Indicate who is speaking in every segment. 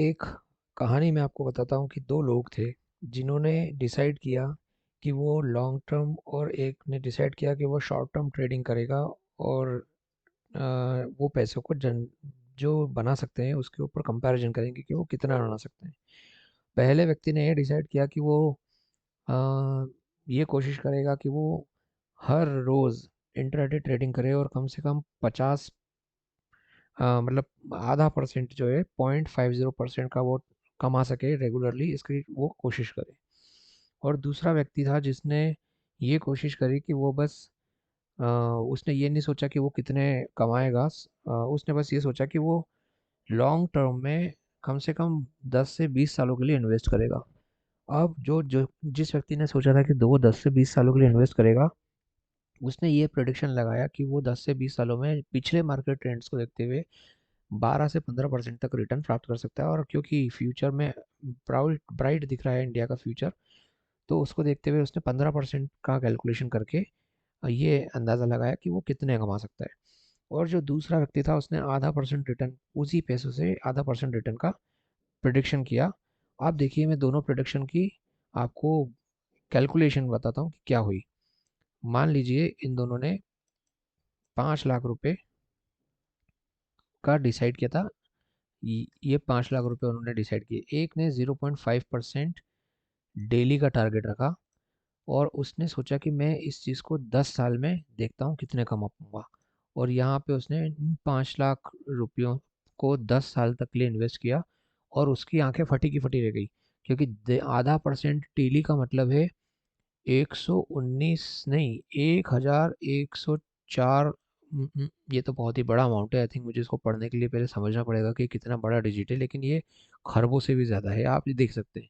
Speaker 1: एक कहानी मैं आपको बताता हूँ कि दो लोग थे जिन्होंने डिसाइड किया कि वो लॉन्ग टर्म और एक ने डिसाइड किया कि वो शॉर्ट टर्म ट्रेडिंग करेगा और अ, वो पैसों को जन जो बना सकते हैं उसके ऊपर कंपैरिजन करेंगे कि वो कितना बना सकते हैं। पहले व्यक्ति ने ये डिसाइड किया कि वो अ, ये कोशिश करेगा कि वो हर रोज़ इंट्राडे ट्रेडिंग करे और कम से कम 50 मतलब आधा परसेंट जो है 0.50% का वो कमा सके रेगुलरली, इसकी वो कोशिश करे। और दूसरा व्यक्ति था जिसने ये कोशिश करी कि वो बस उसने ये नहीं सोचा कि वो कितने कमाएगा। उसने बस ये सोचा कि वो लॉन्ग टर्म में कम से कम 10 से 20 सालों के लिए इन्वेस्ट करेगा। अब जो जो जिस व्यक्ति ने सोचा था कि दो 10 से 20 सालों के लिए इन्वेस्ट करेगा, उसने ये प्रेडिक्शन लगाया कि वो 10 से 20 सालों में पिछले मार्केट ट्रेंड्स को देखते हुए 12 से 15% तक रिटर्न प्राप्त कर सकता है। और क्योंकि फ्यूचर में ब्राइट ब्राइट दिख रहा है इंडिया का फ्यूचर, तो उसको देखते हुए उसने 15% का कैलकुलेशन करके ये अंदाज़ा लगाया कि वो कितने कमा सकता है। और जो दूसरा व्यक्ति था उसने आधा परसेंट रिटर्न, उसी पैसों से आधा परसेंट रिटर्न का प्रिडिक्शन किया। आप देखिए, मैं दोनों प्रिडिक्शन की आपको कैलकुलेशन बताता हूँ कि क्या हुई। मान लीजिए इन दोनों ने 5 लाख रुपए का डिसाइड किया था। ये 5 लाख रुपए उन्होंने डिसाइड किए। एक ने 0.5% डेली का टारगेट रखा और उसने सोचा कि मैं इस चीज़ को 10 साल में देखता हूँ कितने कमा पाऊंगा। और यहाँ पे उसने इन 5 लाख रुपयों को 10 साल तक के लिए इन्वेस्ट किया और उसकी आंखें फटी की फटी रह गई, क्योंकि आधा परसेंट डेली का मतलब है 119 नहीं, 1104। ये तो बहुत ही बड़ा अमाउंट है। आई थिंक मुझे इसको पढ़ने के लिए पहले समझना पड़ेगा कि कितना बड़ा डिजिट है, लेकिन ये खरबों से भी ज़्यादा है, आप ये देख सकते हैं।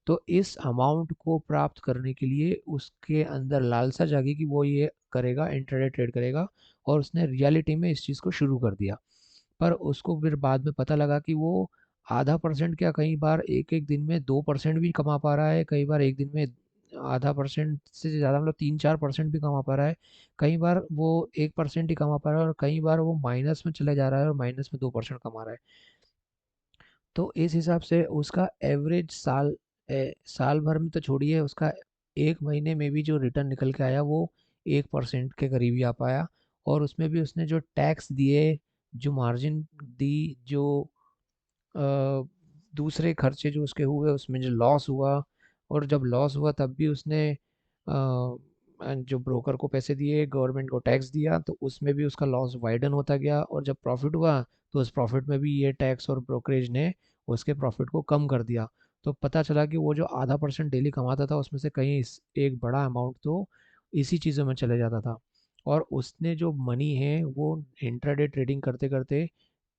Speaker 1: तो इस अमाउंट को प्राप्त करने के लिए उसके अंदर लालसा जागी कि वो ये करेगा, इंट्राडे ट्रेड करेगा। और उसने रियलिटी में इस चीज़ को शुरू कर दिया। पर उसको फिर बाद में पता लगा कि वो आधा परसेंट क्या, कई बार एक एक दिन में 2% भी कमा पा रहा है, कई बार एक दिन में आधा परसेंट से ज़्यादा मतलब 3-4% भी कमा पा रहा है। कई बार वो 1% ही कमा पा रहा है और कई बार वो माइनस में चले जा रहा है और माइनस में 2% कमा रहा है। तो इस हिसाब से उसका एवरेज साल भर में तो छोड़िए, उसका एक महीने में भी जो रिटर्न निकल के आया वो 1% के करीब ही आ पाया। और उसमें भी उसने जो टैक्स दिए, जो मार्जिन दी, जो अ, दूसरे खर्चे जो उसके हुए, उसमें जो लॉस हुआ, और जब लॉस हुआ तब भी उसने जो ब्रोकर को पैसे दिए, गवर्नमेंट को टैक्स दिया, तो उसमें भी उसका लॉस वाइडन होता गया। और जब प्रॉफिट हुआ तो उस प्रॉफिट में भी ये टैक्स और ब्रोकरेज ने उसके प्रॉफिट को कम कर दिया। तो पता चला कि वो जो आधा परसेंट डेली कमाता था उसमें से कहीं एक बड़ा अमाउंट तो इसी चीज़ों में चले जाता था। और उसने जो मनी है वो इंट्राडे ट्रेडिंग करते करते,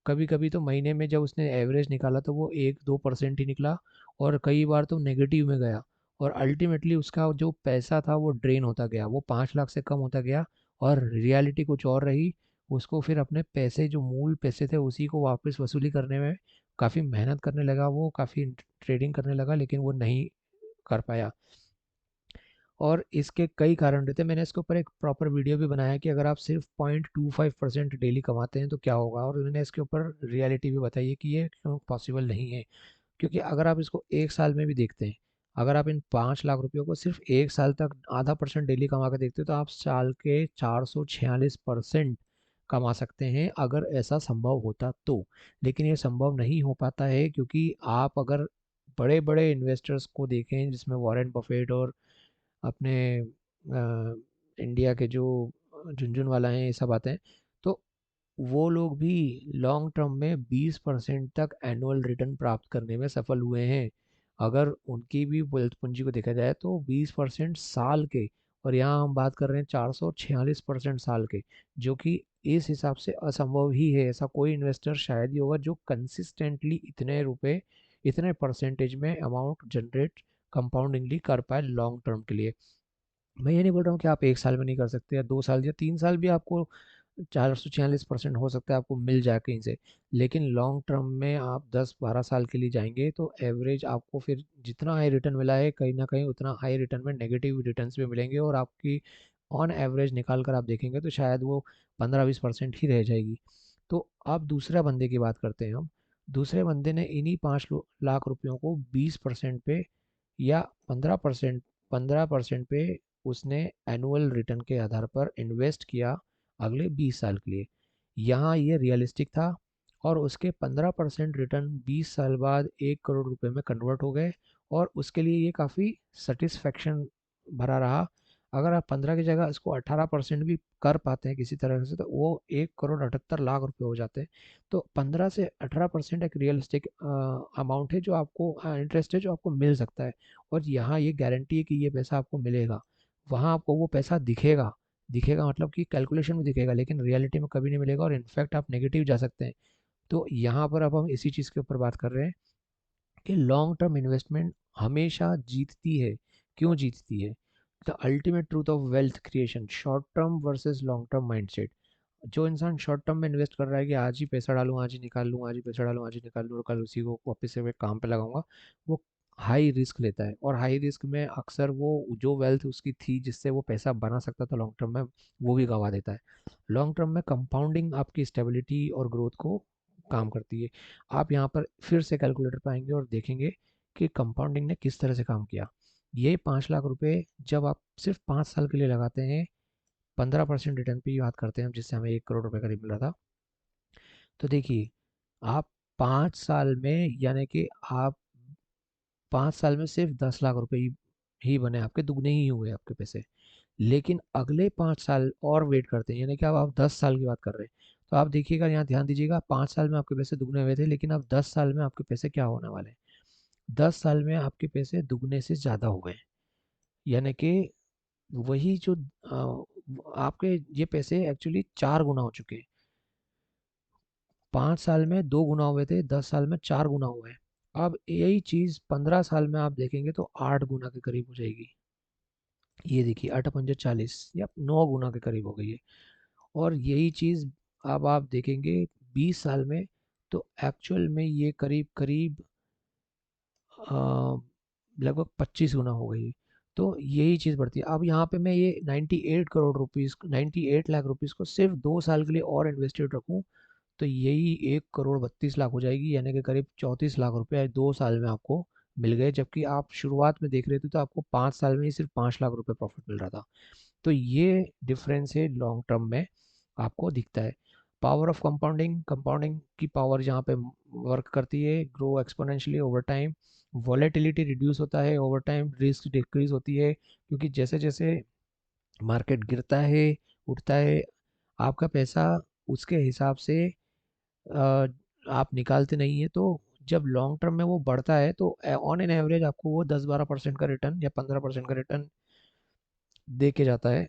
Speaker 1: कभी कभी तो महीने में जब उसने एवरेज निकाला तो वो 1-2% ही निकला, और कई बार तो नेगेटिव में गया। और अल्टीमेटली उसका जो पैसा था वो ड्रेन होता गया, वो 5 लाख से कम होता गया। और रियलिटी कुछ और रही। उसको फिर अपने पैसे, जो मूल पैसे थे, उसी को वापस वसूली करने में काफ़ी मेहनत करने लगा, वो काफ़ी ट्रेडिंग करने लगा, लेकिन वो नहीं कर पाया। और इसके कई कारण रहते हैं। मैंने इसके ऊपर एक प्रॉपर वीडियो भी बनाया कि अगर आप सिर्फ 0.25% डेली कमाते हैं तो क्या होगा, और मैंने इसके ऊपर रियलिटी भी बताई है कि ये क्यों पॉसिबल नहीं है। क्योंकि अगर आप इसको एक साल में भी देखते हैं, अगर आप इन 5 लाख रुपयों को सिर्फ एक साल तक आधा परसेंट डेली कमा कर देखते हो, तो आप साल के 446% कमा सकते हैं, अगर ऐसा संभव होता तो। लेकिन ये संभव नहीं हो पाता है, क्योंकि आप अगर बड़े बड़े इन्वेस्टर्स को देखें, जिसमें वॉरेन बफेट और अपने इंडिया के जो झुनझुनवाला हैं, ये सब आते हैं, तो वो लोग भी लॉन्ग टर्म में 20% तक एनुअल रिटर्न प्राप्त करने में सफल हुए हैं। अगर उनकी भी वेल्थ पूंजी को देखा जाए तो 20% साल के, और यहाँ हम बात कर रहे हैं 446% साल के, जो कि इस हिसाब से असंभव ही है। ऐसा कोई इन्वेस्टर शायद ही होगा जो कंसिस्टेंटली इतने रुपए, इतने परसेंटेज में अमाउंट जनरेट कंपाउंडिंगली कर पाए लॉन्ग टर्म के लिए। मैं ये नहीं बोल रहा हूँ कि आप एक साल में नहीं कर सकते, या 2 साल या 3 साल भी आपको 446% हो सकता है आपको मिल जाए कहीं से। लेकिन लॉन्ग टर्म में आप 10-12 साल के लिए जाएंगे तो एवरेज आपको फिर जितना हाई रिटर्न मिला है, कहीं ना कहीं उतना हाई रिटर्न में नेगेटिव रिटर्न्स भी मिलेंगे, और आपकी ऑन एवरेज निकाल कर आप देखेंगे तो शायद वो 15-20% ही रह जाएगी। तो अब दूसरा बंदे की बात करते हैं हम। दूसरे बंदे ने इन्हीं 5 लाख रुपयों को 20% पे या 15% 15% पे उसने एनुअल रिटर्न के आधार पर इन्वेस्ट किया अगले 20 साल के लिए। यहाँ ये रियलिस्टिक था और उसके 15% रिटर्न 20 साल बाद 1 करोड़ रुपए में कन्वर्ट हो गए और उसके लिए ये काफ़ी सेटिस्फेक्शन भरा रहा। अगर आप 15 की जगह इसको 18% भी कर पाते हैं किसी तरह से तो वो 1 करोड़ 78 लाख रुपए हो जाते हैं। तो 15 से 18% एक रियलिस्टिक अमाउंट है जो आपको इंटरेस्ट है जो आपको मिल सकता है। और यहाँ ये गारंटी है कि ये पैसा आपको मिलेगा। वहाँ आपको वो पैसा दिखेगा, दिखेगा मतलब कि कैलकुलेशन में दिखेगा, लेकिन रियलिटी में कभी नहीं मिलेगा और इनफैक्ट आप नेगेटिव जा सकते हैं। तो यहाँ पर अब हम इसी चीज़ के ऊपर बात कर रहे हैं कि लॉन्ग टर्म इन्वेस्टमेंट हमेशा जीतती है। क्यों जीतती है? The ultimate truth of wealth creation, short term versus long term mindset. जो इंसान शॉर्ट टर्म में इन्वेस्ट कर रहा है कि आज ही पैसा डालूं, आज ही निकाल लूं, आज ही पैसा डालूं, आज ही निकाल लूं और कल उसी को वापस से मैं काम पे लगाऊंगा, वो हाई रिस्क लेता है। और हाई रिस्क में अक्सर वो जो वेल्थ उसकी थी जिससे वो पैसा बना सकता था लॉन्ग टर्म में, वो भी गंवा देता है। लॉन्ग टर्म में कंपाउंडिंग आपकी स्टेबिलिटी और ग्रोथ को काम करती है। आप यहाँ पर फिर से कैलकुलेटर पे आएंगे और देखेंगे कि कंपाउंडिंग ने किस तरह से काम किया। ये 5 लाख रुपए जब आप सिर्फ 5 साल के लिए लगाते हैं, 15% रिटर्न पे ही बात करते हैं हम, जिससे हमें 1 करोड़ रुपए करीब मिल रहा था। तो देखिए, आप 5 साल में यानी कि आप 5 साल में सिर्फ 10 लाख रुपए ही बने, आपके दुगने ही हुए आपके पैसे। लेकिन अगले 5 साल और वेट करते हैं, यानी कि अब आप 10 साल की बात कर रहे हैं। तो आप देखिएगा, यहाँ ध्यान दीजिएगा, 5 साल में आपके पैसे दुगने हुए थे, लेकिन अब 10 साल में आपके पैसे क्या होने वाले हैं? 10 साल में आपके पैसे दुगने से ज़्यादा हो गए। यानी कि वही जो आपके ये पैसे एक्चुअली 4 गुना हो चुके हैं। 5 साल में 2 गुना हुए थे, 10 साल में 4 गुना हुए हैं। अब यही चीज़ 15 साल में आप देखेंगे तो 8 गुना के करीब हो जाएगी। ये देखिए, 8 पंजे 40 या 9 गुना के करीब हो गई है। और यही चीज़ अब आप देखेंगे 20 साल में, तो एक्चुअल में ये करीब करीब लगभग 25 गुना हो गई है। तो यही चीज़ बढ़ती है। अब यहाँ पे मैं ये 98 करोड़ रुपीज़, 98 लाख रुपीज़ को सिर्फ 2 साल के लिए और इन्वेस्टेड रखूँ, तो यही 1 करोड़ 32 लाख हो जाएगी, यानी कि करीब 34 लाख रुपए 2 साल में आपको मिल गए। जबकि आप शुरुआत में देख रहे थे तो आपको 5 साल में ही सिर्फ 5 लाख रुपए प्रॉफिट मिल रहा था। तो ये डिफरेंस है लॉन्ग टर्म में आपको दिखता है। पावर ऑफ कंपाउंडिंग, कंपाउंडिंग की पावर जहाँ पे वर्क करती है, grow exponentially over time, volatility reduce होता है ओवर टाइम, रिस्क डिक्रीज होती है, क्योंकि जैसे जैसे मार्केट गिरता है, उठता है, आपका पैसा उसके हिसाब से आप निकालते नहीं है। तो जब लॉन्ग टर्म में वो बढ़ता है तो ऑन एन एवरेज आपको वो 10-12% का रिटर्न या 15% का रिटर्न दे के जाता है।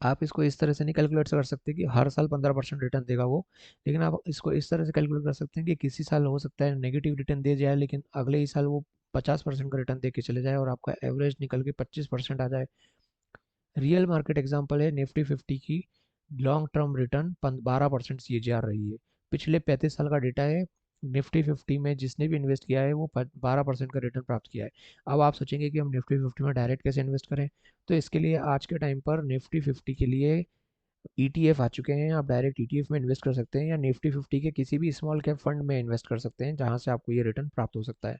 Speaker 1: आप इसको इस तरह से नहीं कैलकुलेट कर सकते कि हर साल 15% रिटर्न देगा वो, लेकिन आप इसको इस तरह से कैलकुलेट कर सकते हैं कि किसी साल हो सकता है नेगेटिव रिटर्न दे जाए, लेकिन अगले ही साल वो 50% का रिटर्न दे के चले जाए और आपका एवरेज निकल के 25% आ जाए। रियल मार्केट एग्जांपल है निफ्टी 50 की, लॉन्ग टर्म रिटर्न 12% CAGR रही है। पिछले 35 साल का डेटा है। निफ्टी 50 में जिसने भी इन्वेस्ट किया है वो 12% का रिटर्न प्राप्त किया है। अब आप सोचेंगे कि हम निफ्टी 50 में डायरेक्ट कैसे इन्वेस्ट करें? तो इसके लिए आज के टाइम पर निफ्टी 50 के लिए ETF आ चुके हैं। आप डायरेक्ट ETF में इन्वेस्ट कर सकते हैं या निफ्टी 50 के किसी भी स्मॉल कैप फंड में इन्वेस्ट कर सकते हैं, जहां से आपको ये रिटर्न प्राप्त हो सकता है।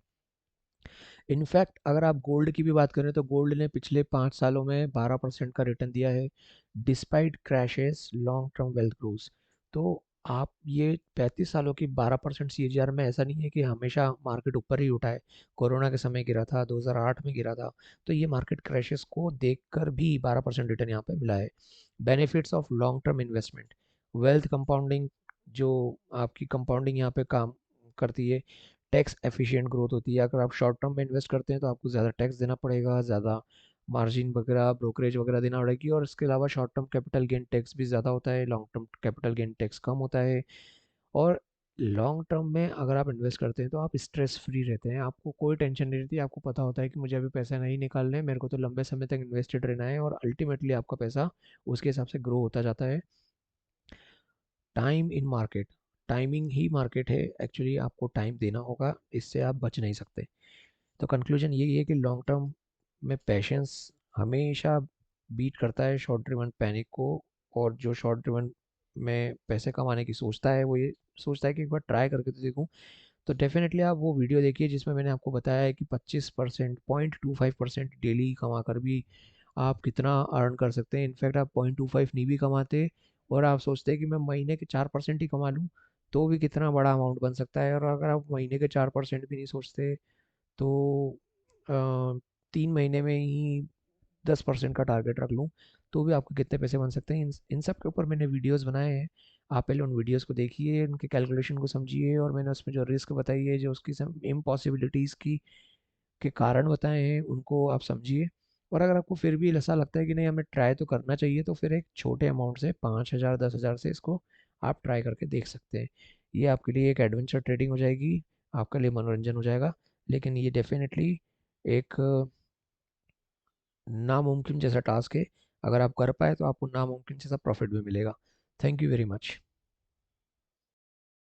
Speaker 1: इनफैक्ट अगर आप गोल्ड की भी बात करें तो गोल्ड ने पिछले 5 सालों में 12% का रिटर्न दिया है, despite crashes long term wealth grows. तो आप ये 35 सालों की 12% CAGR में, ऐसा नहीं है कि हमेशा मार्केट ऊपर ही उठा है। कोरोना के समय गिरा था, 2008 में गिरा था, तो ये मार्केट क्रैशेस को देखकर भी 12% रिटर्न यहाँ पे मिला है। Benefits of long term investment, wealth compounding, जो आपकी कंपाउंडिंग यहाँ पे काम करती है। टैक्स एफिशिएंट ग्रोथ होती है। अगर आप शॉर्ट टर्म में इन्वेस्ट करते हैं तो आपको ज़्यादा टैक्स देना पड़ेगा, ज़्यादा मार्जिन वगैरह ब्रोकरेज वगैरह देना पड़ेगी, और इसके अलावा short term capital gain tax भी ज़्यादा होता है, long term capital gain tax कम होता है। और लॉन्ग टर्म में अगर आप इन्वेस्ट करते हैं तो आप स्ट्रेस फ्री रहते हैं, आपको कोई टेंशन नहीं रहती। आपको पता होता है कि मुझे अभी पैसा नहीं निकालना है, मेरे को तो लंबे समय तक इन्वेस्टेड रहना है, और अल्टीमेटली आपका पैसा उसके हिसाब से ग्रो होता जाता है। Time in market, timing he market है एक्चुअली, आपको टाइम देना होगा, इससे आप बच नहीं सकते। तो कंक्लूजन यही है कि लॉन्ग टर्म में पेशेंस हमेशा बीट करता है शॉर्ट ड्रिवन पैनिक को। और जो शॉर्ट ड्रिवन में पैसे कमाने की सोचता है, वो ये सोचता है कि एक बार ट्राई करके तो देखूँ, तो डेफ़िनेटली आप वो वीडियो देखिए जिसमें मैंने आपको बताया है कि 25% 0.25% डेली कमा कर भी आप कितना अर्न कर सकते हैं। इनफैक्ट आप 0.25 नहीं भी कमाते और आप सोचते हैं कि मैं महीने के 4% ही कमा लूँ, तो भी कितना बड़ा अमाउंट बन सकता है। और अगर आप महीने के 4% भी नहीं सोचते, तो 3 महीने में ही 10% का टारगेट रख लूँ, तो भी आपको कितने पैसे बन सकते हैं। इन सब के ऊपर मैंने वीडियोस बनाए हैं। आप पहले उन वीडियोस को देखिए, उनके कैलकुलेशन को समझिए, और मैंने उसमें जो रिस्क बताई है, जो उसकी सब इम्पॉसिबिलिटीज़ की के कारण बताए हैं, उनको आप समझिए। और अगर आपको फिर भी ऐसा लगता है कि नहीं, हमें ट्राई तो करना चाहिए, तो फिर एक छोटे अमाउंट से 5,000 10,000 से इसको आप ट्राई करके देख सकते हैं। ये आपके लिए एक एडवेंचर ट्रेडिंग हो जाएगी, आपके लिए मनोरंजन हो जाएगा, लेकिन ये डेफिनेटली एक नामुमकिन जैसा टास्क है। अगर आप कर पाए तो आपको नामुमकिन जैसा प्रॉफिट भी मिलेगा। Thank you very much.